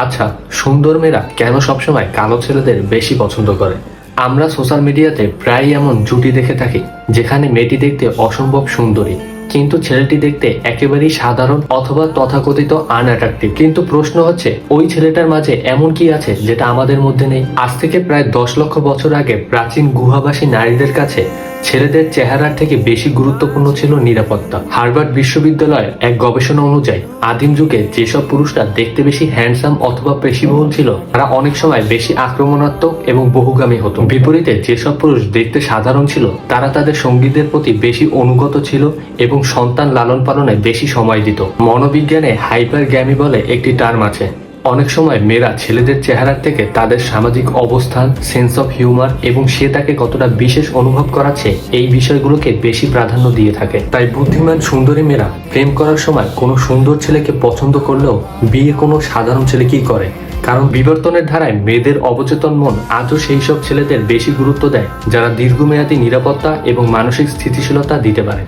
আচ্ছা, সুন্দর মেয়েরা কেন সবসময় কালো ছেলেদের বেশি পছন্দ করে? আমরা সোশ্যাল মিডিয়াতে প্রায়ই এমন জুটি দেখে থাকি যেখানে মেয়েটি দেখতে অসম্ভব সুন্দরী কিন্তু ছেলেটি দেখতে একেবারেই সাধারণ অথবা তথাকথিত আনঅ্যাট্রাকটিভ। কিন্তু প্রশ্ন হচ্ছে, ওই ছেলেটার মাঝে এমন কি আছে যেটা আমাদের মধ্যে নেই? আজ থেকে প্রায় 10 লক্ষ বছর আগে প্রাচীন গুহাবাসী নারীদের কাছে ছেলেদের চেহারার থেকে বেশি গুরুত্বপূর্ণ ছিল নিরাপত্তা। হার্ভার্ড বিশ্ববিদ্যালয়ের এক গবেষণা অনুযায়ী আদিম যুগে যেসব পুরুষরা দেখতে বেশি হ্যান্ডসাম অথবা পেশিবহুল ছিল তারা অনেক সময় বেশি আক্রমণাত্মক এবং বহুগামী হতো। বিপরীতে যেসব পুরুষ দেখতে সাধারণ ছিল তারা তাদের সঙ্গীদের প্রতি বেশি অনুগত ছিল এবং সন্তান লালন পালনে বেশি সময় দিত। মনোবিজ্ঞানে হাইপারগ্যামি বলে একটি টার্ম আছে। অনেক সময় মেয়েরা ছেলেদের চেহারার থেকে তাদের সামাজিক অবস্থান, সেন্স অফ হিউমার এবং সে তাকে কতটা বিশেষ অনুভব করাচ্ছে এই বিষয়গুলোকে বেশি প্রাধান্য দিয়ে থাকে। তাই বুদ্ধিমান সুন্দরী মেয়েরা প্রেম করার সময় কোনো সুন্দর ছেলেকে পছন্দ করলেও বিয়ে কোনো সাধারণ ছেলেকেই করে, কারণ বিবর্তনের ধারায় মেয়েদের অবচেতন মন আজও সেই সব ছেলেদের বেশি গুরুত্ব দেয় যারা দীর্ঘমেয়াদী নিরাপত্তা এবং মানসিক স্থিতিশীলতা দিতে পারে।